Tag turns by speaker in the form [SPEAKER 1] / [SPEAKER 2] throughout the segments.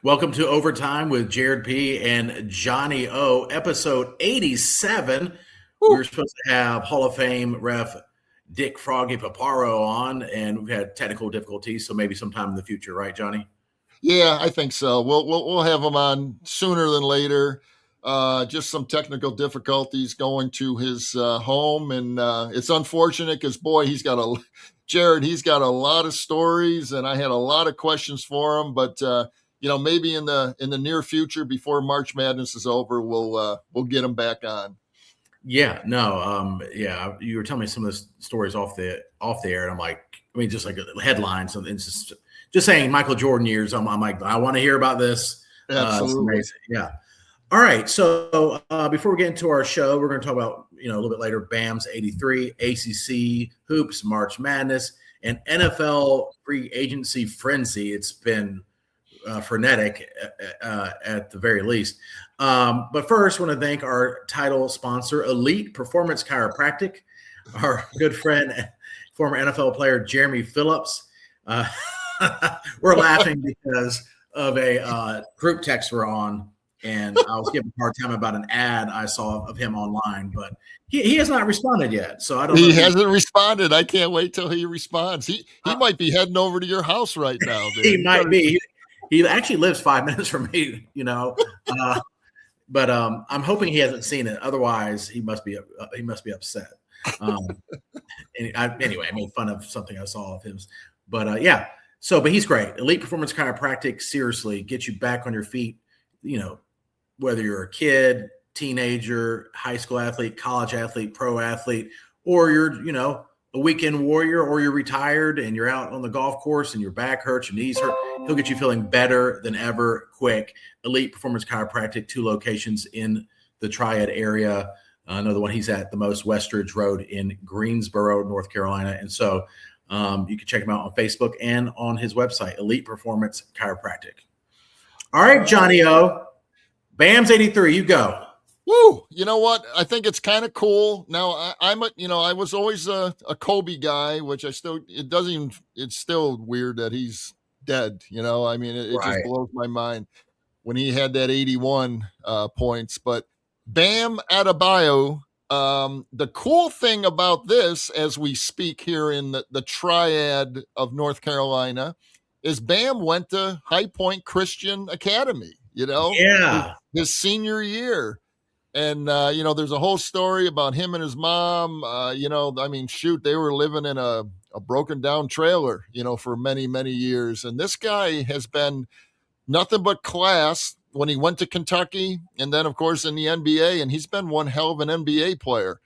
[SPEAKER 1] Welcome to Overtime with Jared P. and Johnny O, episode 87. We
[SPEAKER 2] Woo.
[SPEAKER 1] were supposed to have Hall of Fame ref Dick Froggy Paparo on, and we've had technical difficulties, so maybe sometime in the future, right, Johnny?
[SPEAKER 2] Yeah, I think so. We'll have him on sooner than later. Just some technical difficulties going to his home, and it's unfortunate because boy, Jared. He's got a lot of stories, and I had a lot of questions for him. But maybe in the near future, before March Madness is over, we'll get him back on.
[SPEAKER 1] Yeah, no, you were telling me some of the stories off the air, and I'm like, just like headlines, and it's just saying Michael Jordan years. I'm like, I want to hear about this. It's
[SPEAKER 2] Absolutely.
[SPEAKER 1] amazing. Yeah. All right. So before we get into our show, we're going to talk about, a little bit later, BAM's 83, ACC, hoops, March Madness, and NFL free agency frenzy. It's been frenetic at the very least. But first, I want to thank our title sponsor, Elite Performance Chiropractic, our good friend, former NFL player Jeremy Phillips. We're laughing because of a group text we're on, and I was giving a hard time about an ad I saw of him online, but he has not responded yet. So I don't know.
[SPEAKER 2] He hasn't responded. I can't wait till he responds. He might be heading over to your house right now. Man.
[SPEAKER 1] He might be. He actually lives 5 minutes from me, but I'm hoping he hasn't seen it. Otherwise, he must be upset. Anyway, I made fun of something I saw of his, but yeah. But he's great. Elite Performance Chiropractic, seriously, gets you back on your feet. Whether you're a kid, teenager, high school athlete, college athlete, pro athlete, or you're, a weekend warrior, or you're retired and you're out on the golf course and your back hurts, your knees hurt, he'll get you feeling better than ever quick. Elite Performance Chiropractic, 2 locations in the Triad area. Another one he's at the most, Westridge Road in Greensboro, North Carolina. And so you can check him out on Facebook and on his website, Elite Performance Chiropractic. All right, Johnny O. BAM's 83, you go.
[SPEAKER 2] Woo! You know what? I think it's kind of cool. Now I was always a Kobe guy, which it's still weird that he's dead. It
[SPEAKER 1] Right.
[SPEAKER 2] just blows my mind when he had that 81 points. But Bam Adebayo, the cool thing about this, as we speak here in the Triad of North Carolina, is Bam went to High Point Christian Academy.
[SPEAKER 1] Yeah.
[SPEAKER 2] His senior year. And, there's a whole story about him and his mom. They were living in a broken down trailer, for many, many years. And this guy has been nothing but class when he went to Kentucky and then, of course, in the NBA. And he's been one hell of an NBA player.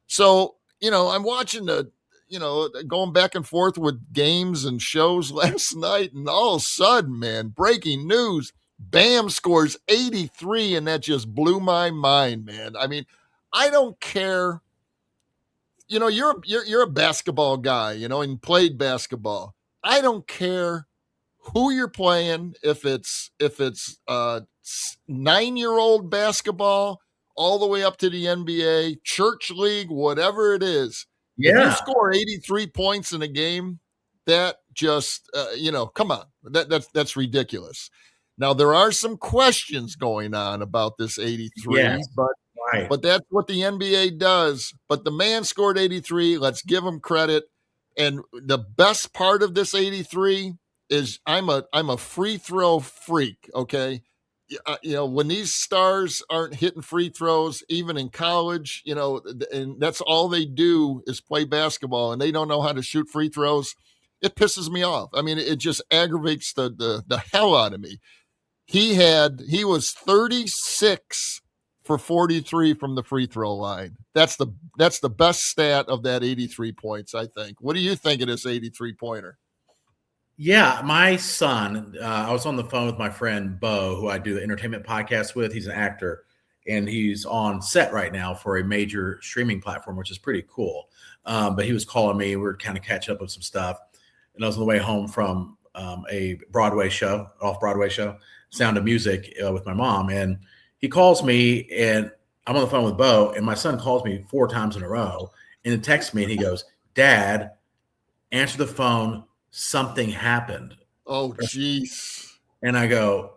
[SPEAKER 2] So, I'm watching going back and forth with games and shows last night. And all of a sudden, man, breaking news. Bam scores 83, and that just blew my mind, man. I don't care. You're a basketball guy, and played basketball. I don't care who you're playing, if it's 9-year-old basketball all the way up to the NBA, church league, whatever it is.
[SPEAKER 1] Yeah.
[SPEAKER 2] If you score 83 points in a game, that just come on. That's ridiculous. Now, there are some questions going on about this 83,
[SPEAKER 1] yes,
[SPEAKER 2] but that's what the NBA does. But the man scored 83. Let's give him credit. And the best part of this 83 is I'm a free throw freak, okay? When these stars aren't hitting free throws, even in college, and that's all they do is play basketball, and they don't know how to shoot free throws, it pisses me off. It just aggravates the hell out of me. He was 36 for 43 from the free throw line. That's the best stat of that 83 points, I think. What do you think of this 83 pointer?
[SPEAKER 1] Yeah, my son, I was on the phone with my friend Bo, who I do the entertainment podcast with. He's an actor, and he's on set right now for a major streaming platform, which is pretty cool. But he was calling me. We were kind of catching up with some stuff. And I was on the way home from a off-Broadway show, Sound of Music, with my mom. And he calls me, and I'm on the phone with Bo, and my son calls me 4 times in a row and then texts me, and he goes, "Dad, answer the phone. Something happened."
[SPEAKER 2] Oh, jeez.
[SPEAKER 1] And I go,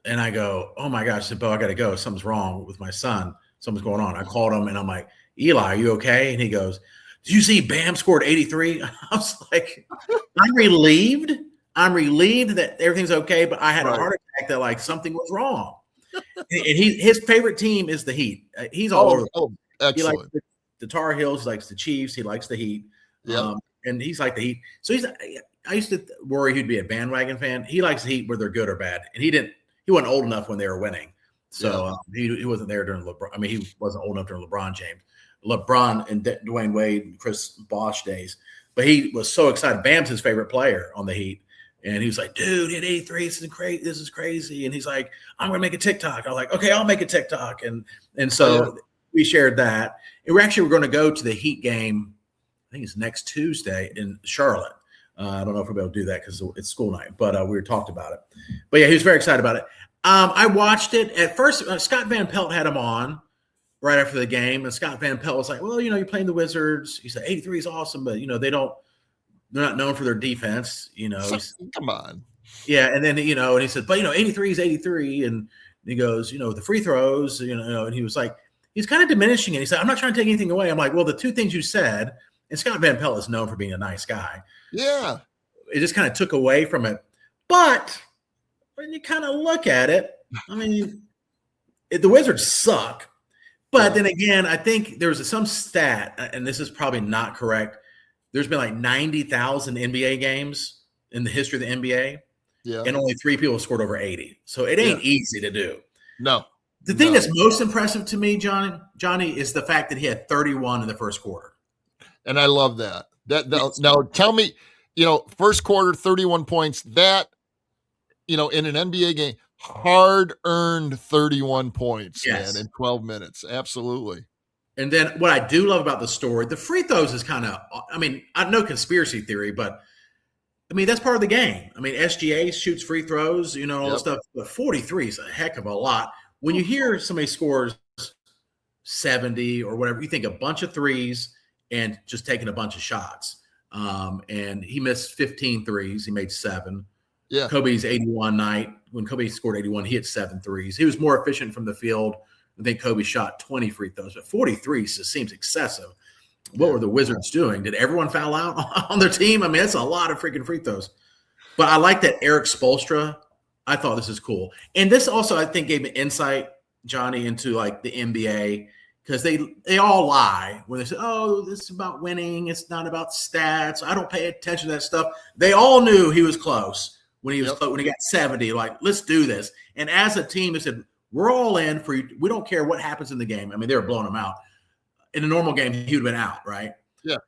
[SPEAKER 1] oh my gosh, I said, Bo, I got to go. Something's wrong with my son. Something's going on. I called him and I'm like, Eli, are you okay? And he goes, did you see Bam scored 83? I was like, I'm relieved. I'm relieved that everything's okay, but I had a heart attack that like something was wrong. And his favorite team is the Heat. He's all over.
[SPEAKER 2] Excellent.
[SPEAKER 1] He likes the Tar Heels, he likes the Chiefs, he likes the Heat.
[SPEAKER 2] Yep.
[SPEAKER 1] And he's like the Heat. So I used to worry he'd be a bandwagon fan. He likes the Heat whether they're good or bad. And he wasn't old enough when they were winning. So he wasn't there during LeBron. I mean, he wasn't old enough during LeBron James. LeBron and Dwayne Wade and Chris Bosh days. But he was so excited. Bam's his favorite player on the Heat. And he was like, dude, he had 83. This is crazy. And he's like, I'm going to make a TikTok. I was like, okay, I'll make a TikTok. And so we shared that. And we're going to go to the Heat game. I think it's next Tuesday in Charlotte. I don't know if we'll be able to do that because it's school night, but we talked about it. But yeah, he was very excited about it. I watched it at first. Scott Van Pelt had him on right after the game, and Scott Van Pelt was like, well, you're playing the Wizards. He said 83 is awesome, but they're not known for their defense,
[SPEAKER 2] Come on.
[SPEAKER 1] Yeah. And then, and he said, but 83 is 83. And he goes, the free throws, and he was like, he's kind of diminishing it. He said, I'm not trying to take anything away. I'm like, well, the two things you said, and Scott Van Pelt is known for being a nice guy.
[SPEAKER 2] Yeah.
[SPEAKER 1] It just kind of took away from it. But when you kind of look at it, I mean, the Wizards suck. But then again, I think there was some stat, and this is probably not correct. There's been like 90,000 NBA games in the history of the NBA, and only 3 people scored over 80. So it ain't easy to do.
[SPEAKER 2] No.
[SPEAKER 1] The thing that's most impressive to me, Johnny, is the fact that he had 31 in the first quarter.
[SPEAKER 2] And I love that. Now tell me, first quarter, 31 points. That, in an NBA game, hard-earned 31 points, man, in 12 minutes. Absolutely.
[SPEAKER 1] And then what I do love about the story, the free throws is kind of, I mean, I know conspiracy theory, but I mean, that's part of the game. I mean, SGA shoots free throws, all this stuff, but 43 is a heck of a lot. When you hear somebody scores 70 or whatever, you think a bunch of threes and just taking a bunch of shots. And he missed 15 threes. He made 7.
[SPEAKER 2] Yeah.
[SPEAKER 1] Kobe's 81 night, when Kobe scored 81, he hit 7 threes. He was more efficient from the field. I think Kobe shot 20 free throws, but 43 just seems excessive. What were the Wizards doing? Did everyone foul out on their team? I mean, it's a lot of freaking free throws. But I like that Eric Spoelstra. I thought this is cool. And this also, I think, gave me insight, Johnny, into like the NBA, because they all lie when they say, oh, this is about winning. It's not about stats. I don't pay attention to that stuff. They all knew he was close when he when he got 70. Like, let's do this. And as a team, they said, we're all in for you. We don't care what happens in the game. I mean, they were blowing him out. In a normal game, he would have been out, right?
[SPEAKER 2] Yeah.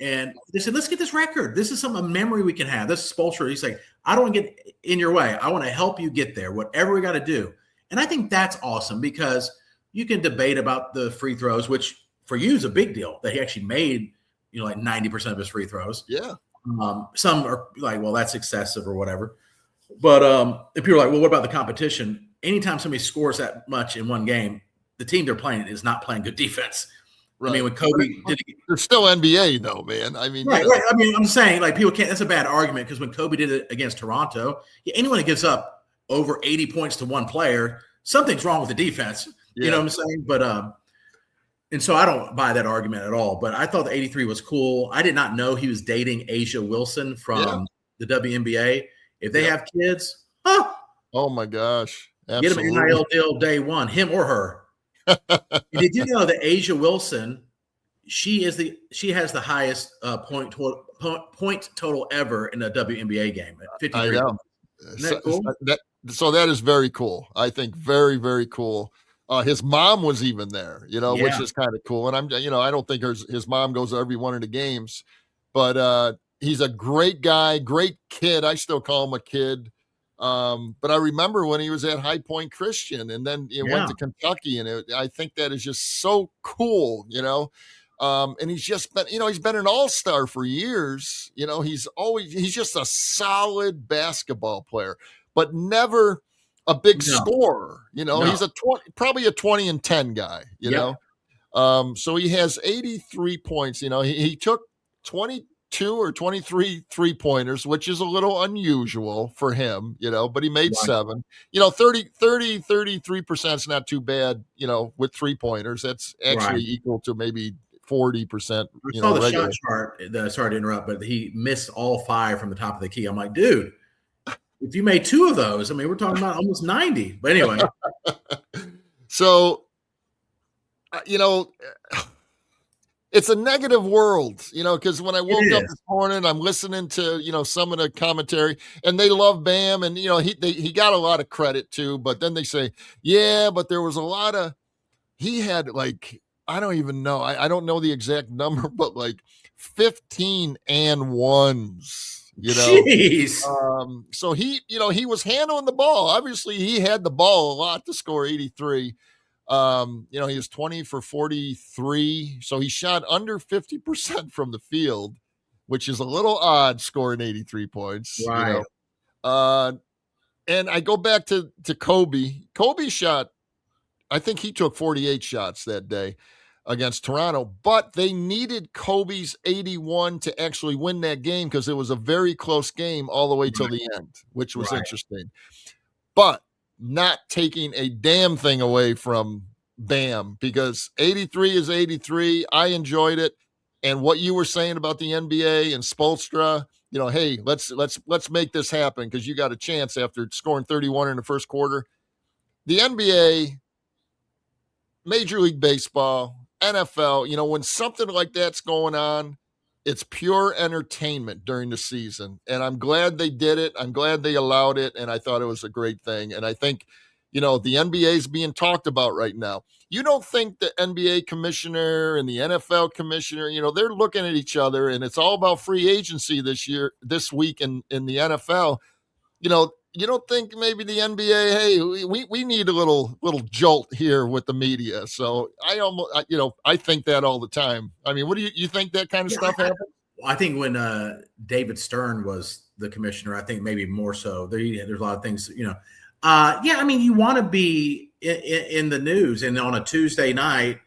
[SPEAKER 1] And they said, let's get this record. This is a memory we can have. This is Spoelstra. He's like, I don't want to get in your way. I want to help you get there, whatever we got to do. And I think that's awesome because you can debate about the free throws, which for you is a big deal that he actually made, like 90% of his free throws.
[SPEAKER 2] Yeah.
[SPEAKER 1] Some are like, well, that's excessive or whatever. But if people are like, well, what about the competition? Anytime somebody scores that much in one game, the team they're playing is not playing good defense. Right. I mean, when Kobe did it,
[SPEAKER 2] they're still NBA though, man. I mean,
[SPEAKER 1] right. I mean, I'm saying like people can't. That's a bad argument because when Kobe did it against Toronto, anyone that gives up over 80 points to one player, something's wrong with the defense. Yeah. You know what I'm saying? But and so I don't buy that argument at all. But I thought the 83 was cool. I did not know he was dating Asia Wilson from the WNBA. If they have kids,
[SPEAKER 2] oh my gosh. Absolutely.
[SPEAKER 1] Get him an NIL deal day one, him or her. Did you know that Asia Wilson, she has the highest point total ever in a WNBA game at 53.
[SPEAKER 2] I know.
[SPEAKER 1] Isn't that cool?
[SPEAKER 2] So that is very cool. I think very, very cool. His mom was even there, which is kind of cool. And I don't think his mom goes to every one of the games, but he's a great guy, great kid. I still call him a kid. But I remember when he was at High Point Christian and then he went to Kentucky, and I think that is just so cool, and he's just been, he's been an all-star for years. He's just a solid basketball player, but never a big scorer. He's probably a 20 and 10 guy, know? So he has 83 points, he took 20 22 or 23 3-pointers, which is a little unusual for him, but he made
[SPEAKER 1] Right.
[SPEAKER 2] 7. 33% is not too bad, with 3-pointers. That's actually
[SPEAKER 1] Right.
[SPEAKER 2] equal to maybe 40%,
[SPEAKER 1] I saw the shot
[SPEAKER 2] regular.
[SPEAKER 1] chart. Sorry to interrupt, but he missed all 5 from the top of the key. I'm like, dude, if you made 2 of those, I mean, we're talking about almost 90. But anyway,
[SPEAKER 2] So, it's a negative world, because when I woke up
[SPEAKER 1] is.
[SPEAKER 2] this morning, I'm listening to, some of the commentary, and they love Bam, and he got a lot of credit too, but then they say, yeah, but there was a lot of he had like I don't even know. I don't know the exact number, but like 15 and ones,
[SPEAKER 1] Jeez.
[SPEAKER 2] So he was handling the ball. Obviously, he had the ball a lot to score 83. He was 20 for 43. So he shot under 50% from the field, which is a little odd scoring 83 points,
[SPEAKER 1] Right.
[SPEAKER 2] And I go back to Kobe. Kobe shot, I think he took 48 shots that day against Toronto, but they needed Kobe's 81 to actually win that game because it was a very close game all the way till the end, which was
[SPEAKER 1] Right.
[SPEAKER 2] interesting. But not taking a damn thing away from Bam, because 83 is 83. I enjoyed it. And what you were saying about the NBA and Spoelstra, hey, let's make this happen because you got a chance after scoring 31 in the first quarter. The NBA, Major League Baseball, NFL, when something like that's going on, it's pure entertainment during the season. And I'm glad they did it. I'm glad they allowed it. And I thought it was a great thing. And I think, the NBA is being talked about right now. You don't think the NBA commissioner and the NFL commissioner, they're looking at each other, and it's all about free agency this week in the NFL. You don't think maybe the NBA, hey, we need a little jolt here with the media. So I think that all the time. I mean, what do you think that kind of stuff happens?
[SPEAKER 1] I think when David Stern was the commissioner, I think maybe more so. There's a lot of things, I mean, you want to be in the news and on a Tuesday night,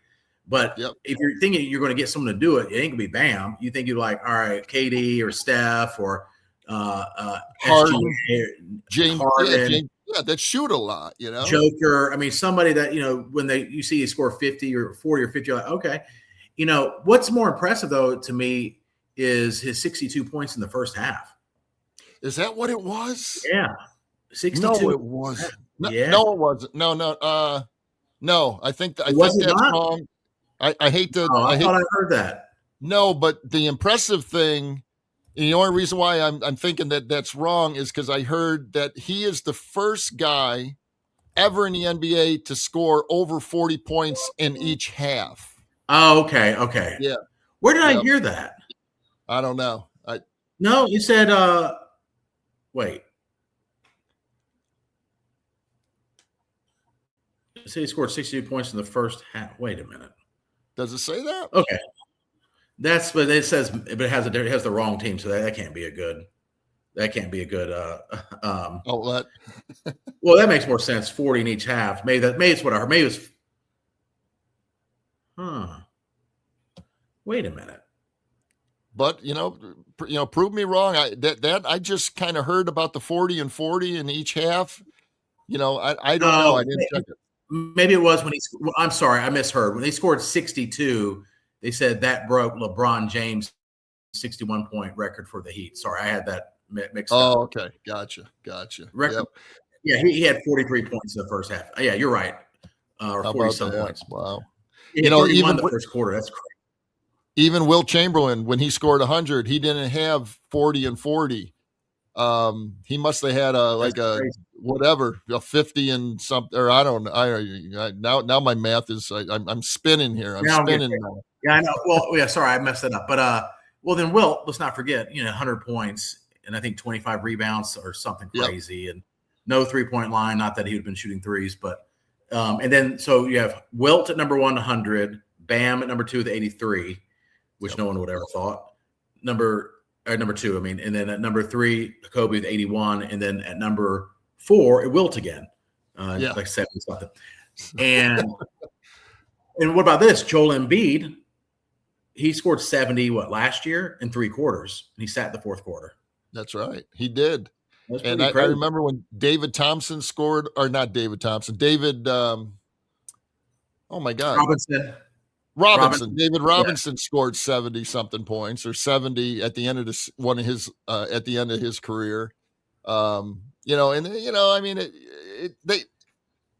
[SPEAKER 1] but if you're thinking you're going to get someone to do it, it ain't gonna be Bam. You think you're like, all right, KD or Steph or
[SPEAKER 2] Harden, James,
[SPEAKER 1] Harden,
[SPEAKER 2] that shoot a lot,
[SPEAKER 1] Joker. I mean, somebody that when you see he score 50 or 40 or 50, you're like, okay. What's more impressive though to me is his 62 points in the first half.
[SPEAKER 2] Is that what it was?
[SPEAKER 1] Yeah, 62.
[SPEAKER 2] No, it wasn't. No,
[SPEAKER 1] yeah.
[SPEAKER 2] No, it wasn't. No. I think that's
[SPEAKER 1] not?
[SPEAKER 2] wrong. I hate to.
[SPEAKER 1] I thought I heard that.
[SPEAKER 2] No, but the impressive thing. And the only reason why I'm thinking that that's wrong is because I heard that he is the first guy ever in the NBA to score over 40 points in each half.
[SPEAKER 1] Oh, okay.
[SPEAKER 2] Yeah.
[SPEAKER 1] Where did I hear that?
[SPEAKER 2] I don't know.
[SPEAKER 1] No, you said, wait. You said he scored 62 points in the first half. Wait a minute.
[SPEAKER 2] Does it say that?
[SPEAKER 1] Okay. But it says, but it has the wrong team, so that can't be a good. That can't be a good.
[SPEAKER 2] Outlet.
[SPEAKER 1] Well, that makes more sense. 40 in each half. Maybe it's what I heard. Maybe it's. Wait a minute.
[SPEAKER 2] But prove me wrong. I just kind of heard about the 40 and 40 in each half. I don't know. I didn't check it.
[SPEAKER 1] Maybe it was when I'm sorry, I misheard. When they scored 62. They said that broke LeBron James' 61-point record for the Heat. Sorry, I had that mixed up.
[SPEAKER 2] Oh, okay. Gotcha.
[SPEAKER 1] Record. Yep. Yeah, he had 43 points in the first half. Yeah, you're right. Or 40-some points.
[SPEAKER 2] Wow.
[SPEAKER 1] Even the first quarter, that's crazy.
[SPEAKER 2] Even Will Chamberlain, when he scored 100, he didn't have 40 and 40. He must have had a 50 and something, or I don't know. Now my math is I'm spinning here. I'm spinning now.
[SPEAKER 1] Yeah, I know. Well, yeah, sorry, I messed it up. But then Will, let's not forget, 100 points and I think 25 rebounds or something crazy, and no 3-point line. Not that he would have been shooting threes, but and then so you have Wilt at number 100, Bam at number 2 with 83, which no one would ever thought. Number 2, I mean, and then at number 3, Kobe with 81, and then at number 4, it Wilt again, like 70 something. And what about this? Joel Embiid, he scored 70 last year in 3 quarters, and he sat in the fourth quarter.
[SPEAKER 2] That's right. He did.
[SPEAKER 1] That's
[SPEAKER 2] And
[SPEAKER 1] pretty
[SPEAKER 2] I
[SPEAKER 1] crazy.
[SPEAKER 2] remember when David Thompson scored, or not David Thompson, David, oh my God,
[SPEAKER 1] Robinson.
[SPEAKER 2] David
[SPEAKER 1] Yeah.
[SPEAKER 2] Robinson scored 70 something points, or 70 at the end of this at the end of his career. I mean,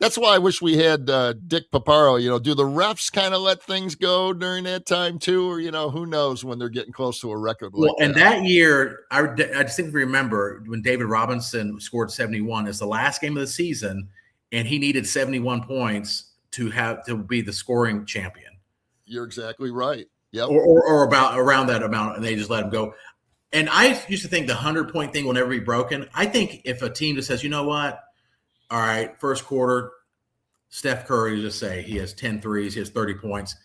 [SPEAKER 2] that's why I wish we had Dick Paparo. Do the refs kind of let things go during that time too, or who knows when they're getting close to a record like that?
[SPEAKER 1] And that year, I distinctly remember when David Robinson scored 71. It's the last game of the season, and he needed 71 points to be the scoring champion.
[SPEAKER 2] You're exactly right. Yep.
[SPEAKER 1] Or about around that amount, and they just let him go. And I used to think the 100-point thing will never be broken. I think if a team just says, you know what, all right, first quarter, Steph Curry just say he has 10 threes, he has 30 points.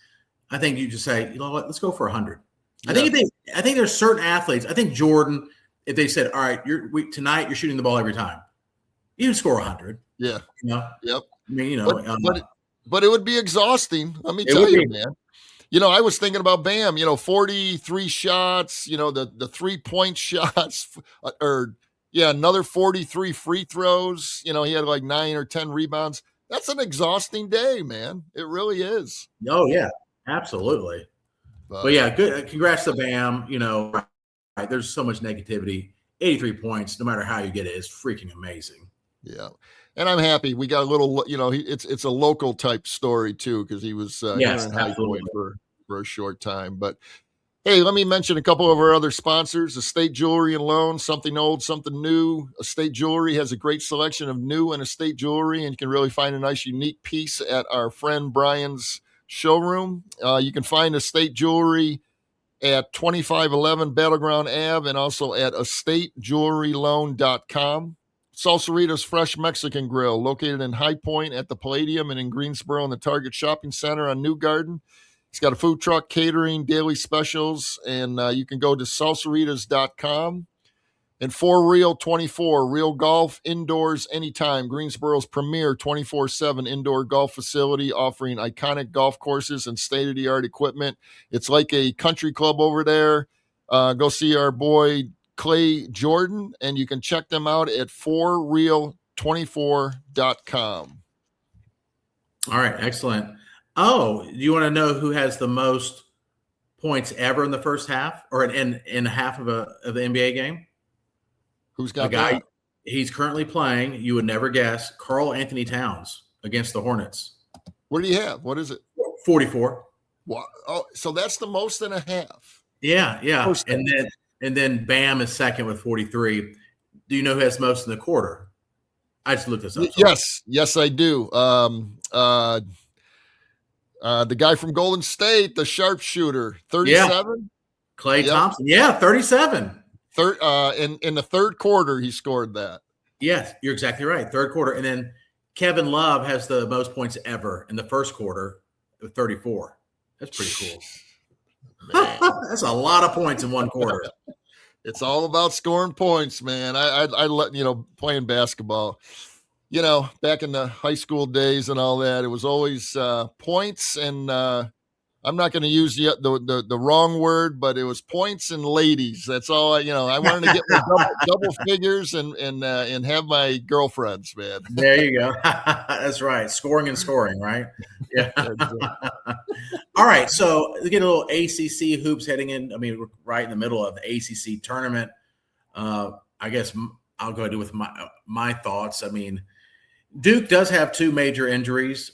[SPEAKER 1] I think you just say, you know what, let's go for 100. Yeah. I think there's certain athletes. I think Jordan, if they said, all right, tonight you're shooting the ball every time, you would score 100.
[SPEAKER 2] Yeah.
[SPEAKER 1] Yep.
[SPEAKER 2] I
[SPEAKER 1] mean,
[SPEAKER 2] but it would be exhausting. Let me tell you, man. I was thinking about Bam, 43 shots, the 3-point shots, another 43 free throws. He had like 9 or 10 rebounds. That's an exhausting day, man. It really is.
[SPEAKER 1] Oh, yeah, absolutely. But yeah, good. Congrats to Bam. Right, there's so much negativity. 83 points, no matter how you get it, is freaking amazing.
[SPEAKER 2] Yeah. And I'm happy we got a little, it's a local type story too, because he was here in High Point for a short time. But hey, let me mention a couple of our other sponsors: Estate Jewelry and Loan, something old, something new. Estate Jewelry has a great selection of new and estate jewelry, and you can really find a nice, unique piece at our friend Brian's showroom. You can find Estate Jewelry at 2511 Battleground Ave and also at estateJewelryLoan.com. Salsarita's Fresh Mexican Grill, located in High Point at the Palladium and in Greensboro in the Target Shopping Center on New Garden. It's got a food truck, catering, daily specials, and you can go to salsaritas.com. And 4Real24, Real Golf, indoors, anytime. Greensboro's premier 24/7 indoor golf facility, offering iconic golf courses and state-of-the-art equipment. It's like a country club over there. Go see our boy Clay Jordan, and you can check them out at 4Real24.com.
[SPEAKER 1] All right, excellent. Oh, do you want to know who has the most points ever in the first half, or in a half of the NBA game?
[SPEAKER 2] Who's got
[SPEAKER 1] a guy?
[SPEAKER 2] That?
[SPEAKER 1] He's currently playing. You would never guess. Karl Anthony Towns against the Hornets.
[SPEAKER 2] What do you have? What is it?
[SPEAKER 1] 44.
[SPEAKER 2] Wow. Oh, so that's the most and a half.
[SPEAKER 1] Yeah. And then Bam is second with 43. Do you know who has most in the quarter? I just looked this up.
[SPEAKER 2] Yes, I do. The guy from Golden State, the sharpshooter, 37.
[SPEAKER 1] Yeah. Klay Thompson. Yeah, 37.
[SPEAKER 2] In the third quarter, he scored that.
[SPEAKER 1] Yes, you're exactly right. Third quarter. And then Kevin Love has the most points ever in the first quarter with 34. That's pretty cool. That's a lot of points in one quarter.
[SPEAKER 2] It's all about scoring points, man. I playing basketball, back in the high school days and all that, it was always points and I'm not going to use the wrong word, but it was points and ladies. That's all I wanted to get my double figures and have my girlfriends, man.
[SPEAKER 1] There you go. That's right. Scoring and scoring, right? Yeah. All right. So we get a little ACC hoops heading in. I mean, we're right in the middle of the ACC tournament. I guess I'll go ahead with my thoughts. I mean, Duke does have 2 major injuries.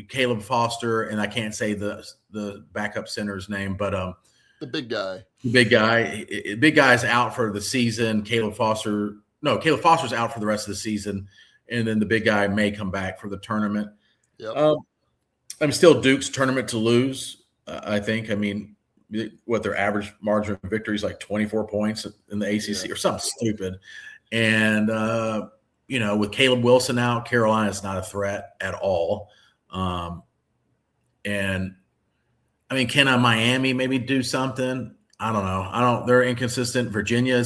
[SPEAKER 1] Caleb Foster, and I can't say the backup center's name, but
[SPEAKER 2] the big guy.
[SPEAKER 1] Big guy's out for the season. Caleb Foster's out for the rest of the season, and then the big guy may come back for the tournament.
[SPEAKER 2] Yep.
[SPEAKER 1] I'm still Duke's tournament to lose. I think. I mean, what their average margin of victory is like 24 points in the ACC or something stupid, and with Caleb Wilson out, Carolina's not a threat at all. And I mean, can Miami maybe do something? I don't know. They're inconsistent. Virginia.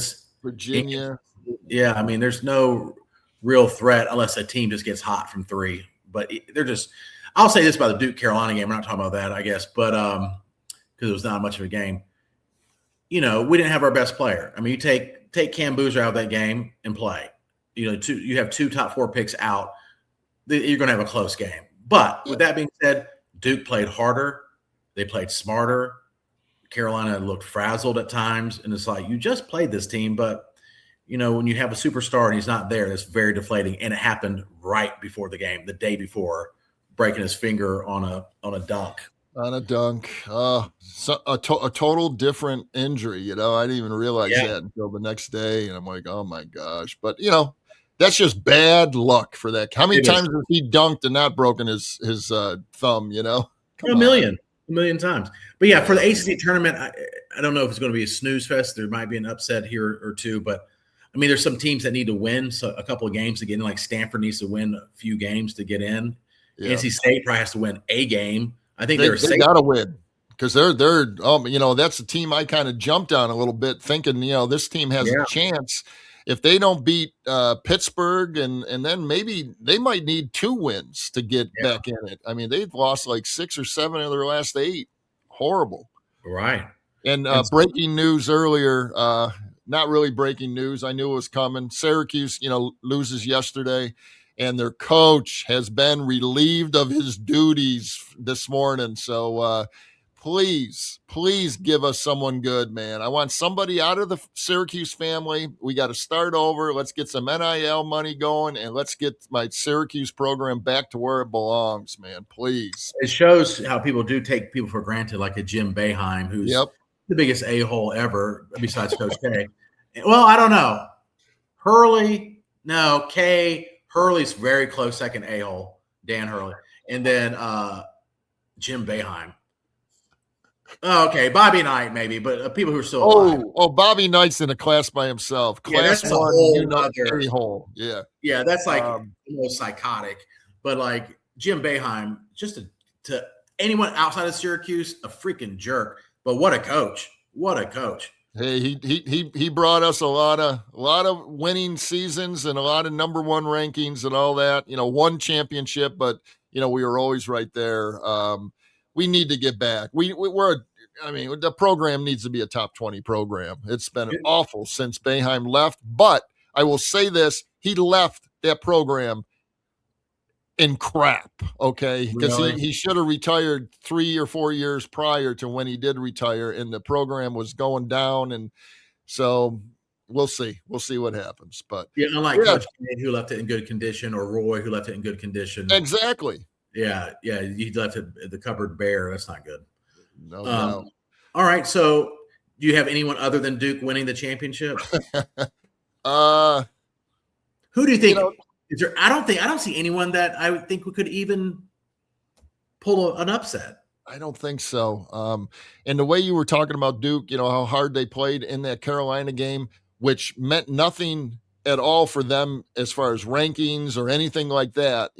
[SPEAKER 1] Yeah. I mean, there's no real threat unless a team just gets hot from 3, but I'll say this about the Duke Carolina game. We're not talking about that, I guess, but, because it was not much of a game. We didn't have our best player. I mean, you take Cam Boozer out of that game and play. You have 2 top 4 picks out. You're going to have a close game. But with that being said, Duke played harder. They played smarter. Carolina looked frazzled at times, and it's like, you just played this team, but when you have a superstar and he's not there, that's very deflating. And it happened right before the game, the day before, breaking his finger on a dunk.
[SPEAKER 2] On a dunk. A total different injury. I didn't even realize that until the next day. And I'm like, oh my gosh. But, that's just bad luck for that. How many times has he dunked and not broken his thumb,
[SPEAKER 1] A million times. But yeah, for the ACC tournament, I don't know if it's going to be a snooze fest. There might be an upset here or two, but I mean, there's some teams that need to win a couple of games to get in. Like Stanford needs to win a few games to get in. Yeah. NC State probably has to win a game. I think they
[SPEAKER 2] got to win because they're that's a team I kind of jumped on a little bit, thinking this team has a chance. If they don't beat Pittsburgh, and then maybe they might need 2 wins to get back in it. I mean, they've lost like 6 or 7 of their last 8. Horrible.
[SPEAKER 1] Right.
[SPEAKER 2] And breaking news earlier, not really breaking news. I knew it was coming. Syracuse, loses yesterday, and their coach has been relieved of his duties this morning. So please give us someone good, man. I want somebody out of the Syracuse family. We got to start over. Let's get some NIL money going, and let's get my Syracuse program back to where it belongs, man. Please.
[SPEAKER 1] It shows how people do take people for granted, like a Jim Boeheim, who's the biggest a-hole ever besides Coach K. Well, I don't know. Hurley, no. Hurley's very close second a-hole, Dan Hurley. And then Jim Boeheim. Oh, okay, Bobby Knight maybe, but people who are still alive.
[SPEAKER 2] Bobby Knight's in a class by himself. Class
[SPEAKER 1] that's
[SPEAKER 2] 1, a-hole. Yeah,
[SPEAKER 1] that's like almost psychotic. But like Jim Boeheim, just to anyone outside of Syracuse, a freaking jerk. But what a coach! What a coach!
[SPEAKER 2] Hey, he brought us a lot of winning seasons and a lot of number 1 rankings and all that. 1 championship, but we were always right there. We need to get back. The program needs to be a top 20 program. It's been awful since Boeheim left, but I will say this: he left that program in crap. Okay, because he should have retired 3 or 4 years prior to when he did retire, and the program was going down. And so we'll see what happens. But
[SPEAKER 1] unlike Coach Kane, who left it in good condition, or Roy, who left it in good condition.
[SPEAKER 2] Exactly.
[SPEAKER 1] Yeah, he left the cupboard bare. That's not good.
[SPEAKER 2] No.
[SPEAKER 1] All right, so do you have anyone other than Duke winning the championship? Who do you think? Is there? I don't see anyone that I would think we could even pull an upset.
[SPEAKER 2] I don't think so. And the way you were talking about Duke, how hard they played in that Carolina game, which meant nothing at all for them as far as rankings or anything like that.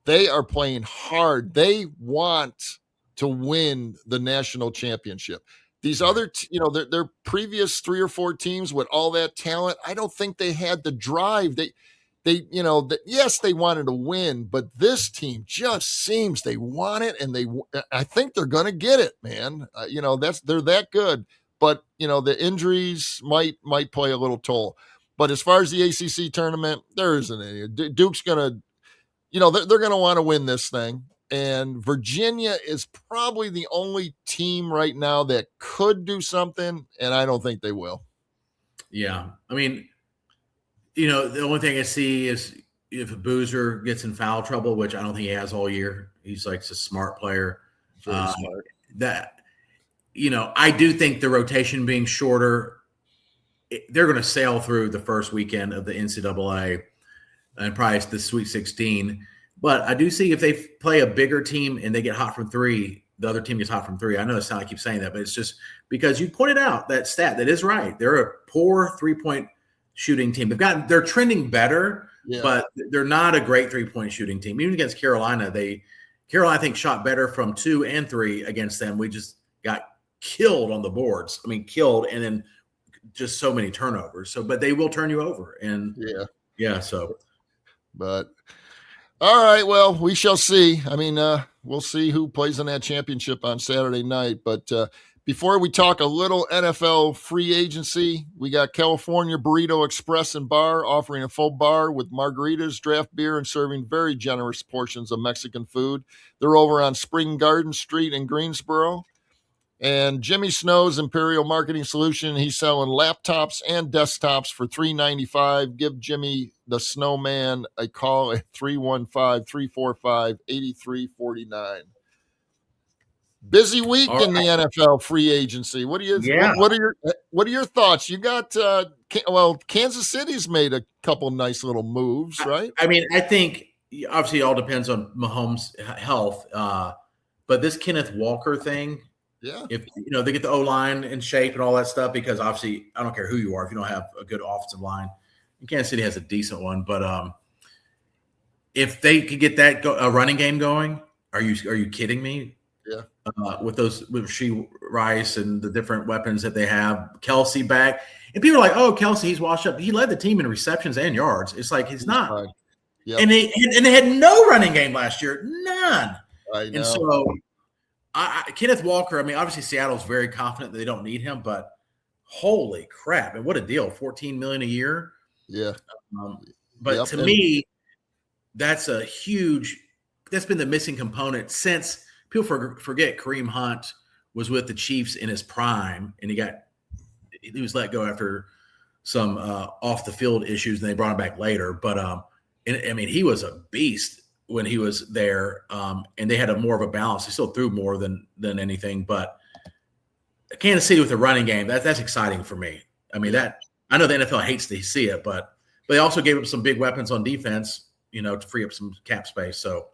[SPEAKER 2] They are playing hard. They want to win the national championship. These other, their previous 3 or 4 teams with all that talent, I don't think they had the drive. Yes, they wanted to win, but this team just seems they want it, and I think they're going to get it, man. They're that good, but the injuries might play a little toll. But as far as the ACC tournament, there isn't any. Duke's going to. They're going to want to win this thing. And Virginia is probably the only team right now that could do something, and I don't think they will.
[SPEAKER 1] Yeah. I mean, the only thing I see is if Boozer gets in foul trouble, which I don't think he has all year. He's like a smart player.
[SPEAKER 2] Very smart.
[SPEAKER 1] I do think the rotation being shorter, they're going to sail through the first weekend of the NCAA and probably the Sweet 16. But I do see if they play a bigger team and they get hot from 3, the other team gets hot from 3. I know it's not I keep saying that, but it's just because you pointed out that stat that is right. They're a poor 3-point shooting team. They're trending better, but they're not a great 3-point shooting team. Even against Carolina, Carolina I think shot better from 2 and 3 against them. We just got killed on the boards. I mean, killed, and then just so many turnovers. But they will turn you over. And so.
[SPEAKER 2] But All right. Well, we shall see. I mean, we'll see who plays in that championship on Saturday night. But before we talk a little NFL free agency, we got California Burrito Express and Bar offering a full bar with margaritas, draft beer, and serving very generous portions of Mexican food. They're over on Spring Garden Street in Greensboro. And Jimmy Snow's Imperial Marketing Solution, he's selling laptops and desktops for $395. Give Jimmy the Snowman a call at 315-345-8349. Busy week
[SPEAKER 1] All
[SPEAKER 2] in the
[SPEAKER 1] right.
[SPEAKER 2] NFL free agency. What are
[SPEAKER 1] Yeah.
[SPEAKER 2] your thoughts? You got Kansas City's made a couple nice little moves, right?
[SPEAKER 1] I mean, I think obviously it all depends on Mahomes' health. But this Kenneth Walker thing,
[SPEAKER 2] Yeah.
[SPEAKER 1] if they get the O line in shape and all that stuff, because obviously I don't care who you are if you don't have a good offensive line. And Kansas City has a decent one, but if they could get that a running game going, are you kidding me?
[SPEAKER 2] Yeah.
[SPEAKER 1] With Rasheed Rice and the different weapons that they have, Kelsey back, and people are like, "Oh, Kelsey, he's washed up." He led the team in receptions and yards. It's like he's not.
[SPEAKER 2] Yep.
[SPEAKER 1] And they had no running game last year, none.
[SPEAKER 2] I know.
[SPEAKER 1] And so, Kenneth Walker. I mean, obviously Seattle's very confident that they don't need him, but holy crap! And what a deal, $14 million a year.
[SPEAKER 2] Yeah.
[SPEAKER 1] But to me, that's been the missing component since people forget Kareem Hunt was with the Chiefs in his prime, and he was let go after some off the field issues, and they brought him back later. But I mean, he was a beast when he was there, and they had more of a balance. He still threw more than anything, but Kansas City with a running game, that's exciting for me. I mean, I know the NFL hates to see it, but they also gave up some big weapons on defense, to free up some cap space. So,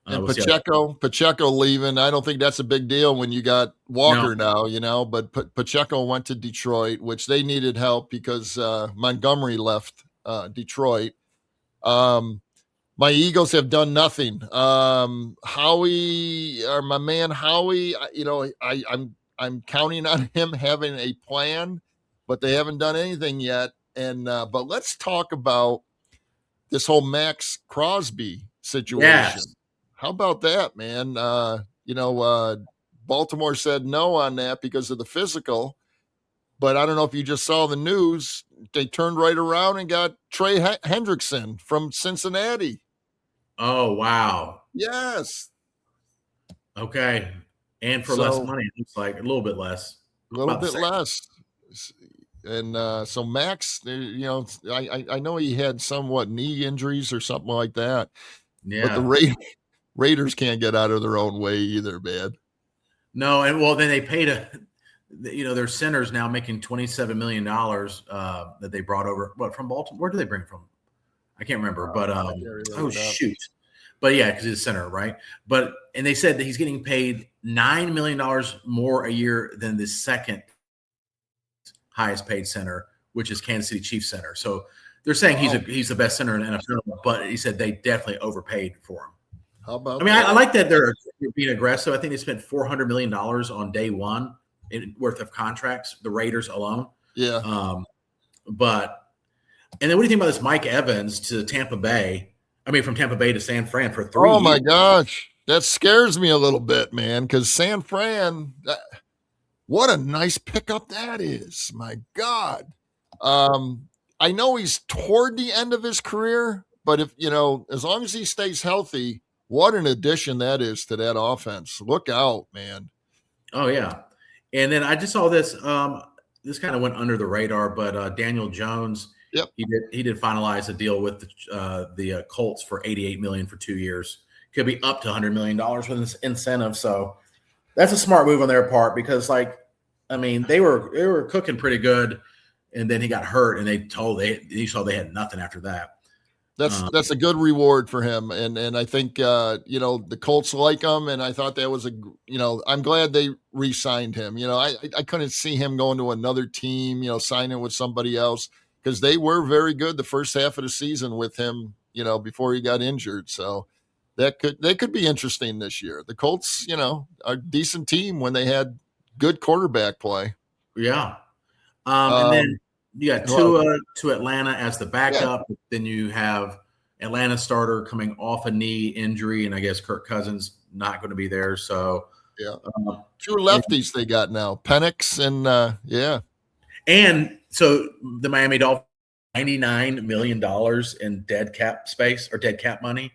[SPEAKER 2] and Pacheco leaving, I don't think that's a big deal when you got Walker now, but Pacheco went to Detroit, which they needed help because Montgomery left Detroit. My Eagles have done nothing. Howie, or my man Howie, I'm counting on him having a plan, but they haven't done anything yet. And but let's talk about this whole Max Crosby situation.
[SPEAKER 1] Yes.
[SPEAKER 2] How about that, man? Baltimore said no on that because of the physical. But I don't know if you just saw the news. They turned right around and got Trey Hendrickson from Cincinnati.
[SPEAKER 1] Oh, wow.
[SPEAKER 2] Yes.
[SPEAKER 1] Okay. And for less money, it looks like a little bit less.
[SPEAKER 2] A little bit less. And so Max, I know he had somewhat knee injuries or something like that.
[SPEAKER 1] Yeah.
[SPEAKER 2] But the Raiders can't get out of their own way either, man.
[SPEAKER 1] No, and then they paid their center's now making $27 million that they brought over. What, from Baltimore? Where do they bring it from? I can't remember, but shoot. But yeah, because he's a center, right? And they said that he's getting paid $9 million more a year than the second highest paid center, which is Kansas City Chiefs center. So they're saying he's the best center in the NFL, but he said they definitely overpaid for him.
[SPEAKER 2] How about
[SPEAKER 1] I like that they're being aggressive. I think they spent $400 million on day one worth of contracts, the Raiders alone.
[SPEAKER 2] Yeah.
[SPEAKER 1] And then what do you think about this Mike Evans to Tampa Bay? I mean, from Tampa Bay to San Fran for 3 years.
[SPEAKER 2] Oh, my gosh. That scares me a little bit, man, because San Fran, what a nice pickup that is. My God. I know he's toward the end of his career, but if, as long as he stays healthy, what an addition that is to that offense. Look out, man.
[SPEAKER 1] Oh, yeah. And then I just saw this. This kind of went under the radar, but Daniel Jones,
[SPEAKER 2] yep,
[SPEAKER 1] he did finalize a deal with the Colts for $88 million for 2 years. Could be up to $100 million with this incentive. So that's a smart move on their part because, they were cooking pretty good, and then he got hurt, and he saw they had nothing after that.
[SPEAKER 2] That's a good reward for him, and I think the Colts like him, and I thought that was I'm glad they re-signed him. I couldn't see him going to another team, signing with somebody else because they were very good the first half of the season with him, before he got injured. So they could be interesting this year. The Colts, are a decent team when they had good quarterback play.
[SPEAKER 1] Yeah, and then you got Tua to Atlanta as the backup. Yeah. Then you have Atlanta starter coming off a knee injury, and I guess Kirk Cousins not going to be there. So
[SPEAKER 2] Yeah. Two lefties they got now, Penix and yeah.
[SPEAKER 1] And so the Miami Dolphins, $99 million in dead cap space or dead cap money.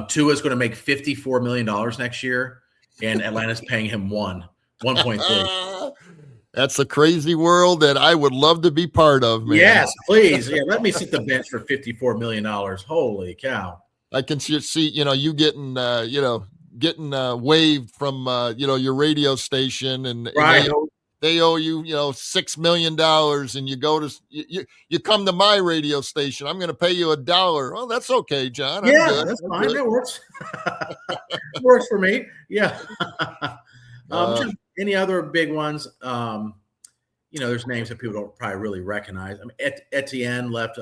[SPEAKER 1] Tua is going to make $54 million next year, and Atlanta's paying him 1.3.
[SPEAKER 2] That's a crazy world that I would love to be part of, man.
[SPEAKER 1] Yes, please. Yeah, let me sit the bench for $54 million. Holy cow.
[SPEAKER 2] I can see, you getting, getting waived from, your radio station and
[SPEAKER 1] Right.
[SPEAKER 2] they owe you, $6 million and you go to, you come to my radio station. I'm going to pay you $1. Well, that's okay, John. I'm
[SPEAKER 1] Yeah,
[SPEAKER 2] good.
[SPEAKER 1] that's fine. That works. Works for me. Yeah. Any other big ones? There's names that people don't probably really recognize. I mean, Etienne left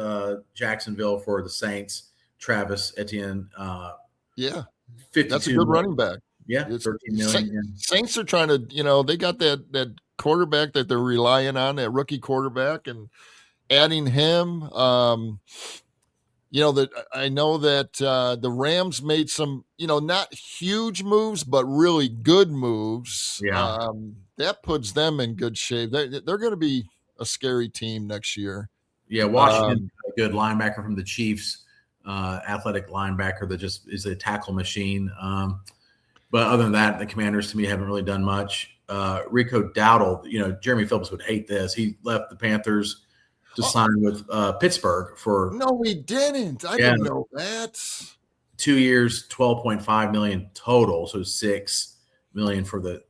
[SPEAKER 1] Jacksonville for the Saints. Travis Etienne.
[SPEAKER 2] Yeah, that's a good running back.
[SPEAKER 1] Yeah, $13 million.
[SPEAKER 2] Saints are trying to, they got that quarterback that they're relying on, that rookie quarterback, and adding him. That I know that the Rams made some, not huge moves, but really good moves.
[SPEAKER 1] Yeah.
[SPEAKER 2] That puts them in good shape. They're going to be a scary team next year.
[SPEAKER 1] Yeah, Washington, a good linebacker from the Chiefs, athletic linebacker that just is a tackle machine. But other than that, the Commanders to me haven't really done much. Rico Dowdle, Jeremy Phillips would hate this. He left the Panthers to sign with Pittsburgh for.
[SPEAKER 2] No, he didn't. I didn't know that. 2
[SPEAKER 1] years, $12.5 million total, so $6 million for the.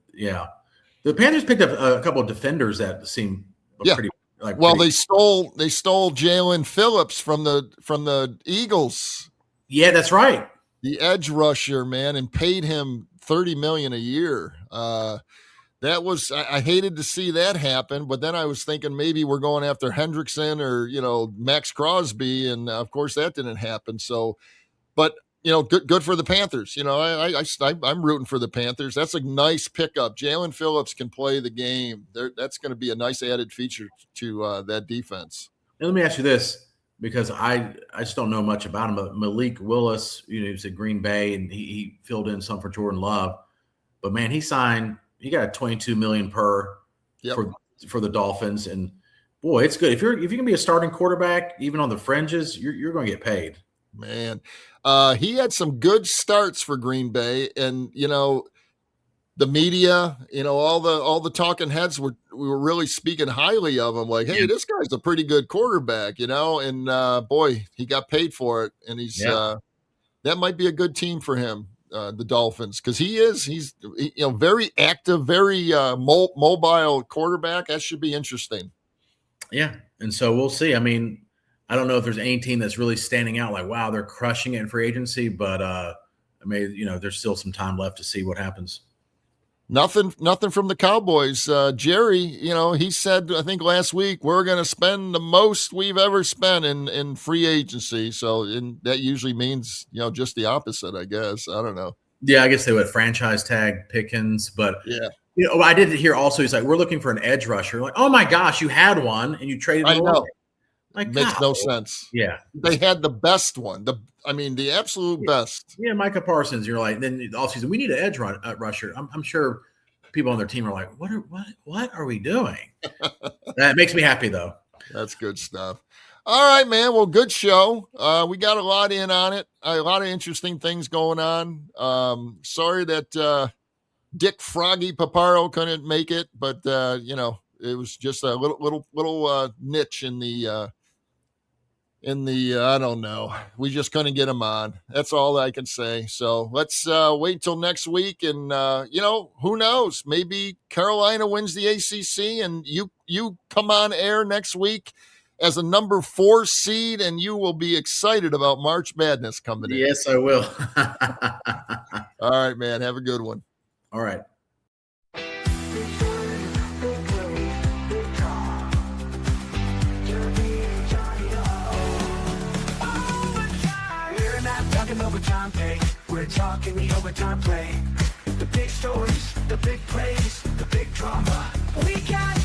[SPEAKER 1] The Panthers picked up a couple of defenders that seem pretty.
[SPEAKER 2] They stole Jalen Phillips from the Eagles.
[SPEAKER 1] Yeah, that's right.
[SPEAKER 2] The edge rusher, man, and paid him $30 million a year. That was I hated to see that happen, but then I was thinking maybe we're going after Hendrickson or Max Crosby, and of course that didn't happen. So, but good for the Panthers. I'm rooting for the Panthers. That's a nice pickup. Jalen Phillips can play the game. That's going to be a nice added feature to that defense.
[SPEAKER 1] And let me ask you this, because I just don't know much about him. But Malik Willis, he was at Green Bay and he filled in some for Jordan Love. But man, he got $22 million per for the Dolphins, and boy, it's good. If you can be a starting quarterback, even on the fringes, you're going to get paid.
[SPEAKER 2] Man, he had some good starts for Green Bay, and the media, all the talking heads we were really speaking highly of him. Like, hey, this guy's a pretty good quarterback, and boy, he got paid for it, and he's that might be a good team for him. The Dolphins, because he's very active, very mobile quarterback. That should be interesting.
[SPEAKER 1] Yeah, and so we'll see. I mean, I don't know if there's any team that's really standing out like, wow, they're crushing it in free agency, but there's still some time left to see what happens.
[SPEAKER 2] Nothing from the Cowboys. Jerry, he said, I think last week, we're going to spend the most we've ever spent in free agency. So that usually means, just the opposite, I guess. I don't know.
[SPEAKER 1] Yeah, I guess they would franchise tag Pickens, but I did hear also, he's like, we're looking for an edge rusher. Like, oh my gosh, you had one and you traded him away. Like,
[SPEAKER 2] makes no sense.
[SPEAKER 1] Yeah.
[SPEAKER 2] They had the best one. The absolute best.
[SPEAKER 1] Yeah, Micah Parsons. You're like, then the offseason, we need an edge rusher. I'm sure people on their team are like, what are we doing? That makes me happy, though.
[SPEAKER 2] That's good stuff. All right, man. Well, good show. We got a lot in on it. A lot of interesting things going on. Sorry that Dick Froggy Paparo couldn't make it, but it was just a little niche in the I don't know. We just couldn't get him on. That's all I can say. So let's wait till next week. And, who knows? Maybe Carolina wins the ACC and you come on air next week as a number 4 seed, and you will be excited about March Madness coming in.
[SPEAKER 1] Yes, I will.
[SPEAKER 2] All right, man. Have a good one.
[SPEAKER 1] All right.
[SPEAKER 3] Overtime pay. We're talking the overtime play. The big stories, the big plays, the big drama. We got